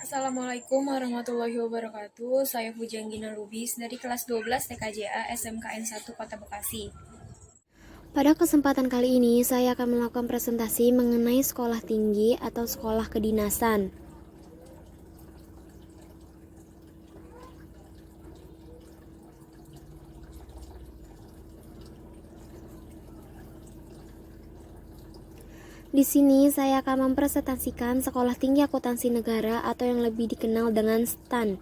Assalamualaikum warahmatullahi wabarakatuh. Saya Pujanggina Lubis dari kelas 12 TKJA SMKN 1 Kota Bekasi. Pada kesempatan kali ini, saya akan melakukan presentasi mengenai sekolah tinggi atau sekolah kedinasan. Di sini saya akan mempresentasikan Sekolah Tinggi Akuntansi Negara atau yang lebih dikenal dengan STAN.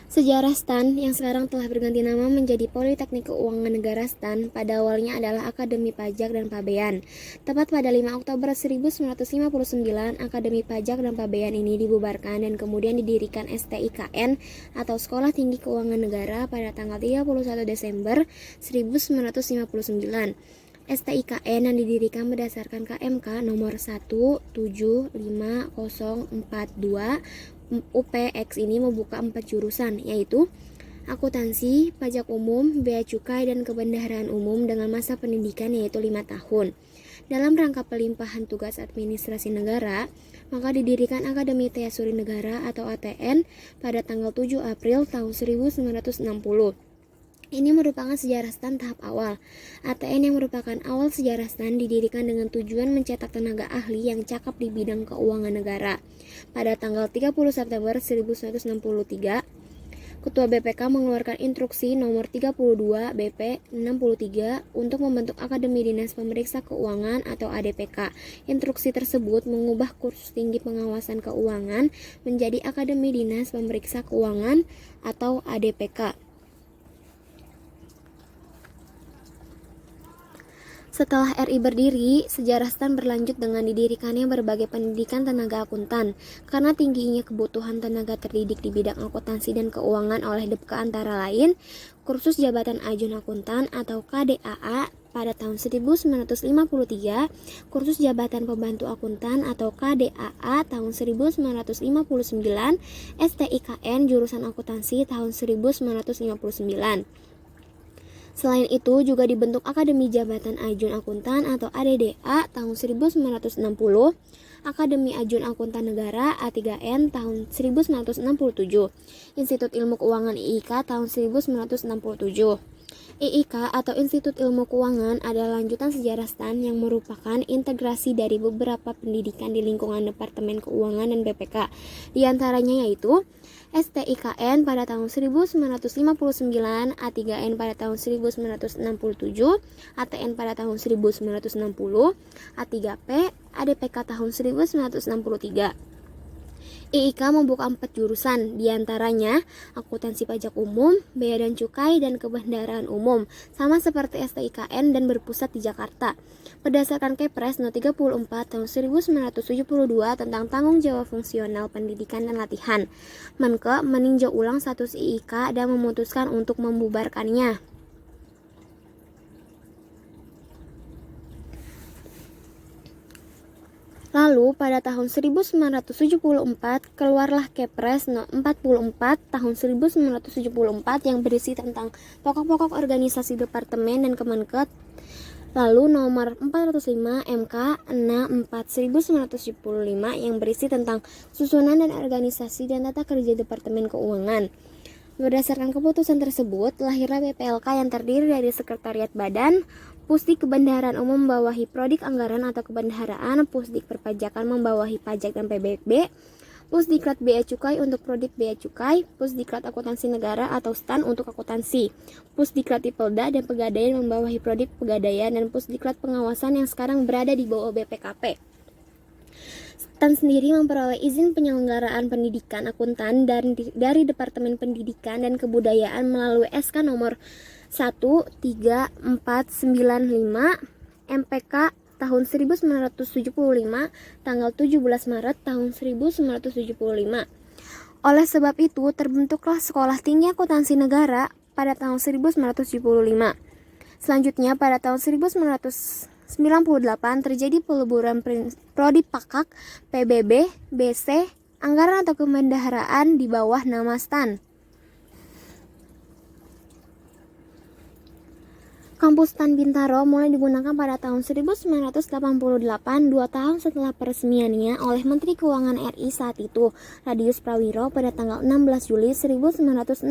Sejarah STAN yang sekarang telah berganti nama menjadi Politeknik Keuangan Negara STAN pada awalnya adalah Akademi Pajak dan Pabean. Tepat pada 5 Oktober 1959, Akademi Pajak dan Pabean ini dibubarkan dan kemudian didirikan STIKN atau Sekolah Tinggi Keuangan Negara pada tanggal 31 Desember 1959. STIKN yang didirikan berdasarkan KMK nomor 175042 UPX ini membuka 4 jurusan, yaitu akuntansi, pajak umum, bea cukai, dan kebendaharaan umum dengan masa pendidikan yaitu 5 tahun. Dalam rangka pelimpahan tugas administrasi negara, maka didirikan Akademi Teasuri Negara atau ATN pada tanggal 7 April tahun 1960. Ini merupakan sejarah STAN tahap awal. ATN yang merupakan awal sejarah STAN didirikan dengan tujuan mencetak tenaga ahli yang cakap di bidang keuangan negara. Pada tanggal 30 September 1963, Ketua BPK mengeluarkan instruksi nomor 32 BP 63 untuk membentuk Akademi Dinas Pemeriksa Keuangan atau ADPK. Instruksi tersebut mengubah kursus tinggi pengawasan keuangan menjadi Akademi Dinas Pemeriksa Keuangan atau ADPK. Setelah RI berdiri, sejarah STAN berlanjut dengan didirikannya berbagai pendidikan tenaga akuntan. Karena tingginya kebutuhan tenaga terdidik di bidang akuntansi dan keuangan oleh DPK antara lain, kursus jabatan ajun akuntan atau KDAA pada tahun 1953, kursus jabatan pembantu akuntan atau KDAA tahun 1959, STIKN jurusan akuntansi tahun 1959. Selain itu juga dibentuk Akademi Jabatan Ajun Akuntan atau ADDA tahun 1960, Akademi Ajun Akuntan Negara A3N tahun 1967, Institut Ilmu Keuangan IIK tahun 1967. IIK atau Institut Ilmu Keuangan adalah lanjutan sejarah STAN yang merupakan integrasi dari beberapa pendidikan di lingkungan Departemen Keuangan dan BPK. Di antaranya yaitu STIKN pada tahun 1959, A3N pada tahun 1967, ATN pada tahun 1960, A3P, ADPK tahun 1963. IIK membuka 4 jurusan, diantaranya akuntansi pajak umum, bea dan cukai, dan kebendaharaan umum, sama seperti STIKN dan berpusat di Jakarta. Berdasarkan Kepres No. 34 tahun 1972 tentang tanggung jawab fungsional pendidikan dan latihan, Menkeu meninjau ulang status IIK dan memutuskan untuk membubarkannya. Lalu pada tahun 1974 keluarlah Kepres No. 44 tahun 1974 yang berisi tentang pokok-pokok organisasi departemen dan Kemenkeu. Lalu nomor 405 MK 64/1975 yang berisi tentang susunan dan organisasi dan tata kerja Departemen Keuangan. Berdasarkan keputusan tersebut, lahirlah BPLK yang terdiri dari Sekretariat Badan, Pusdik Kebendaharaan Umum membawahi Prodik Anggaran atau Kebendaharaan, Pusdik Perpajakan membawahi Pajak dan PBB, Pusdiklat Bea Cukai untuk Prodik Bea Cukai, Pusdiklat Akuntansi Negara atau STAN untuk akuntansi, Pusdiklat Dipelda dan Pegadaian membawahi Prodik Pegadaian, dan Pusdiklat Pengawasan yang sekarang berada di bawah BPKP. STAN sendiri memperoleh izin penyelenggaraan pendidikan akuntan dari Departemen Pendidikan dan Kebudayaan melalui SK nomor 13495 MPK tahun 1975 tanggal 17 Maret tahun 1975. Oleh sebab itu terbentuklah Sekolah Tinggi Akuntansi Negara pada tahun 1975. Selanjutnya pada tahun 1998 terjadi peleburan Prodi Pakak, PBB, BC, Anggaran atau Kebendaharaan di bawah nama STAN. Kampus Stan Bintaro mulai digunakan pada tahun 1988, 2 tahun setelah peresmiannya oleh Menteri Keuangan RI saat itu, Radius Prawiro, pada tanggal 16 Juli 1968.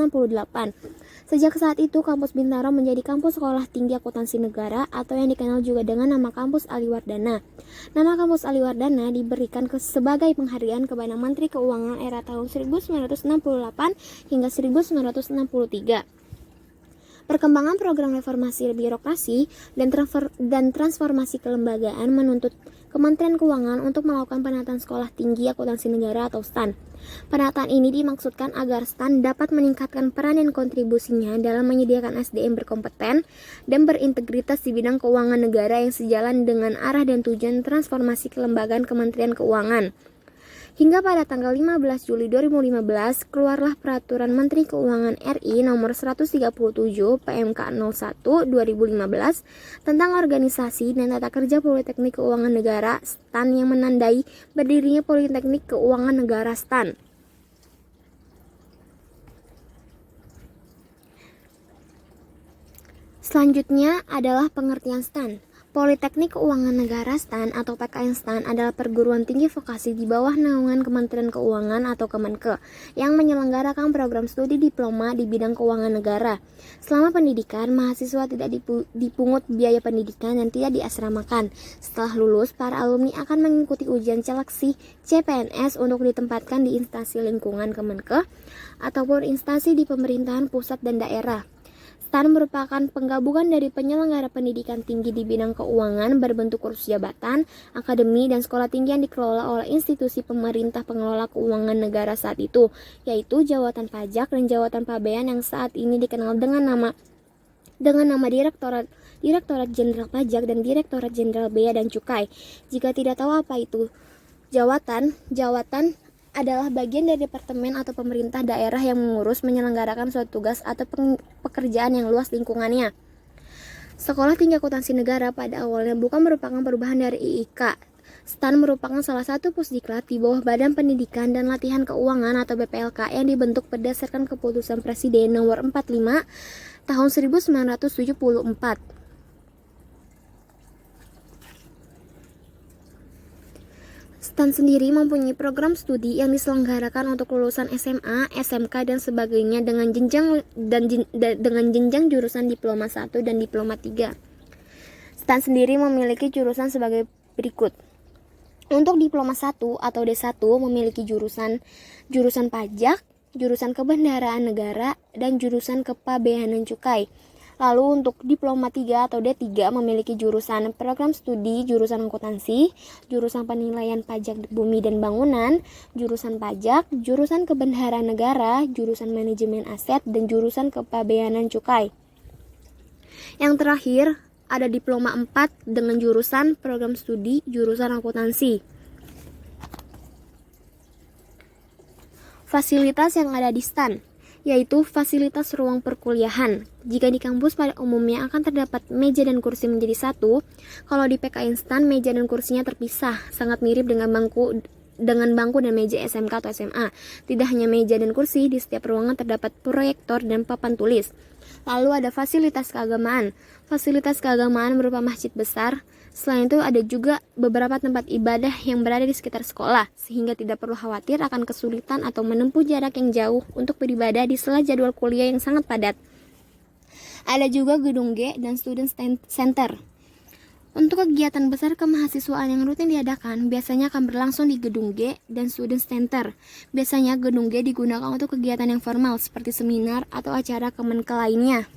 Sejak saat itu, Kampus Bintaro menjadi kampus sekolah tinggi akuntansi negara atau yang dikenal juga dengan nama Kampus Aliwardana. Nama Kampus Aliwardana diberikan sebagai penghargaan kepada Menteri Keuangan era tahun 1968 hingga 1963. Perkembangan program reformasi birokrasi dan transformasi kelembagaan menuntut Kementerian Keuangan untuk melakukan penataan sekolah tinggi akuntansi negara atau STAN. Penataan ini dimaksudkan agar STAN dapat meningkatkan peran dan kontribusinya dalam menyediakan SDM berkompeten dan berintegritas di bidang keuangan negara yang sejalan dengan arah dan tujuan transformasi kelembagaan Kementerian Keuangan. Hingga pada tanggal 15 Juli 2015, keluarlah Peraturan Menteri Keuangan RI Nomor 137 PMK 01 2015 tentang organisasi dan tata kerja Politeknik Keuangan Negara (STAN) yang menandai berdirinya Politeknik Keuangan Negara (STAN). Selanjutnya adalah pengertian STAN. Politeknik Keuangan Negara (STAN) atau PKN STAN adalah perguruan tinggi vokasi di bawah naungan Kementerian Keuangan atau Kemenke yang menyelenggarakan program studi diploma di bidang keuangan negara. Selama pendidikan, mahasiswa tidak dipungut biaya pendidikan dan tidak diasramakan. Setelah lulus, para alumni akan mengikuti ujian seleksi CPNS untuk ditempatkan di instansi lingkungan Kemenke ataupun instansi di pemerintahan pusat dan daerah. STAN merupakan penggabungan dari penyelenggara pendidikan tinggi di bidang keuangan berbentuk kursus jabatan, akademi, dan sekolah tinggi yang dikelola oleh institusi pemerintah pengelola keuangan negara saat itu, yaitu Jawatan Pajak dan Jawatan Pabean yang saat ini dikenal dengan nama Direktorat Jenderal Pajak dan Direktorat Jenderal Bea dan Cukai. Jika tidak tahu apa itu jawatan adalah bagian dari departemen atau pemerintah daerah yang mengurus menyelenggarakan suatu tugas atau pekerjaan yang luas lingkungannya. Sekolah Tinggi Akuntansi Negara pada awalnya bukan merupakan perubahan dari IIK. STAN merupakan salah satu pusdiklat di bawah Badan Pendidikan dan Latihan Keuangan atau BPLK yang dibentuk berdasarkan keputusan Presiden nomor 45 tahun 1974. STAN sendiri mempunyai program studi yang diselenggarakan untuk lulusan SMA, SMK, dan sebagainya dengan jenjang jurusan Diploma 1 dan Diploma 3. STAN sendiri memiliki jurusan sebagai berikut. Untuk Diploma 1 atau D1 memiliki jurusan pajak, jurusan kebendaraan negara, dan jurusan kepabeanan dan cukai. Lalu untuk Diploma 3 atau D3 memiliki jurusan program studi, jurusan akuntansi, jurusan penilaian pajak bumi dan bangunan, jurusan pajak, jurusan kebendaraan negara, jurusan manajemen aset, dan jurusan kepabeanan cukai. Yang terakhir ada Diploma 4 dengan jurusan program studi, jurusan akuntansi. Fasilitas yang ada di STAN yaitu fasilitas ruang perkuliahan. Jika di kampus pada umumnya akan terdapat meja dan kursi menjadi satu, kalau di PKN STAN meja dan kursinya terpisah, sangat mirip dengan bangku dan meja SMK atau SMA. Tidak hanya meja dan kursi, di setiap ruangan terdapat proyektor dan papan tulis. Lalu ada fasilitas keagamaan. Fasilitas keagamaan berupa masjid besar. Selain itu ada juga beberapa tempat ibadah yang berada di sekitar sekolah, sehingga tidak perlu khawatir akan kesulitan atau menempuh jarak yang jauh untuk beribadah di sela jadwal kuliah yang sangat padat. Ada juga gedung G dan Student Center. Untuk kegiatan besar kemahasiswaan yang rutin diadakan, biasanya akan berlangsung di gedung G dan Student Center. Biasanya gedung G digunakan untuk kegiatan yang formal seperti seminar atau acara Kemenke lainnya.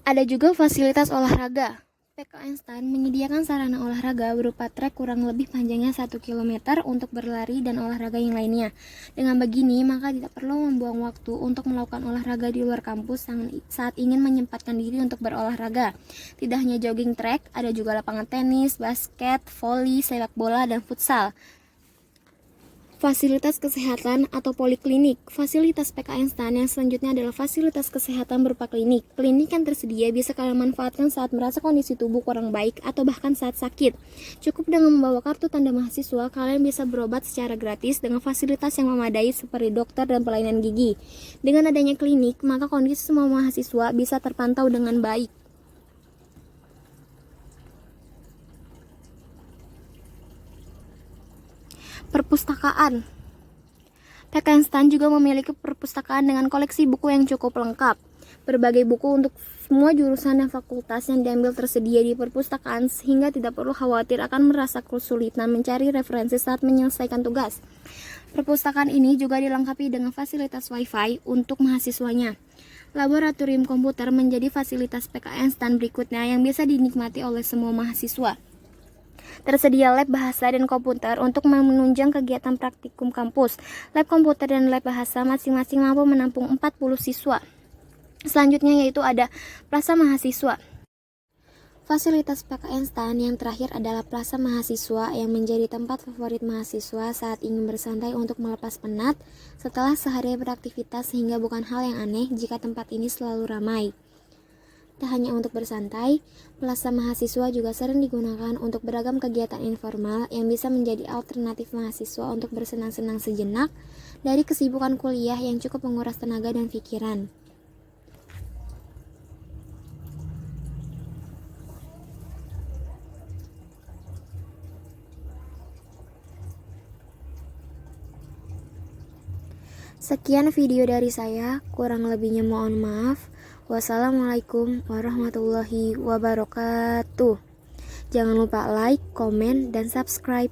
Ada juga fasilitas olahraga. PKN STAN menyediakan sarana olahraga berupa trek kurang lebih panjangnya 1 km untuk berlari dan olahraga yang lainnya. Dengan begini, maka tidak perlu membuang waktu untuk melakukan olahraga di luar kampus saat ingin menyempatkan diri untuk berolahraga. Tidak hanya jogging track, ada juga lapangan tenis, basket, voli, sepak bola, dan futsal. Fasilitas kesehatan atau poliklinik. Fasilitas PKN STAN yang selanjutnya adalah fasilitas kesehatan berupa klinik. Klinik yang tersedia bisa kalian manfaatkan saat merasa kondisi tubuh kurang baik atau bahkan saat sakit. Cukup dengan membawa kartu tanda mahasiswa, kalian bisa berobat secara gratis dengan fasilitas yang memadai seperti dokter dan pelayanan gigi. Dengan adanya klinik, maka kondisi semua mahasiswa bisa terpantau dengan baik. Perpustakaan. PKN STAN juga memiliki perpustakaan dengan koleksi buku yang cukup lengkap. Berbagai buku untuk semua jurusan dan fakultas yang diambil tersedia di perpustakaan sehingga tidak perlu khawatir akan merasa kesulitan mencari referensi saat menyelesaikan tugas. Perpustakaan ini juga dilengkapi dengan fasilitas Wi-Fi untuk mahasiswanya. Laboratorium komputer menjadi fasilitas PKN STAN berikutnya yang bisa dinikmati oleh semua mahasiswa. Tersedia lab bahasa dan komputer untuk menunjang kegiatan praktikum kampus. Lab komputer dan lab bahasa masing-masing mampu menampung 40 siswa. Selanjutnya yaitu ada Plaza Mahasiswa. Fasilitas PKN STAN yang terakhir adalah Plaza Mahasiswa yang menjadi tempat favorit mahasiswa saat ingin bersantai untuk melepas penat setelah sehari beraktivitas, sehingga bukan hal yang aneh jika tempat ini selalu ramai. Tak hanya untuk bersantai, Plaza Mahasiswa juga sering digunakan untuk beragam kegiatan informal yang bisa menjadi alternatif mahasiswa untuk bersenang-senang sejenak dari kesibukan kuliah yang cukup menguras tenaga dan pikiran. Sekian video dari saya, kurang lebihnya mohon maaf. Wassalamualaikum warahmatullahi wabarakatuh. Jangan lupa like, komen, dan subscribe.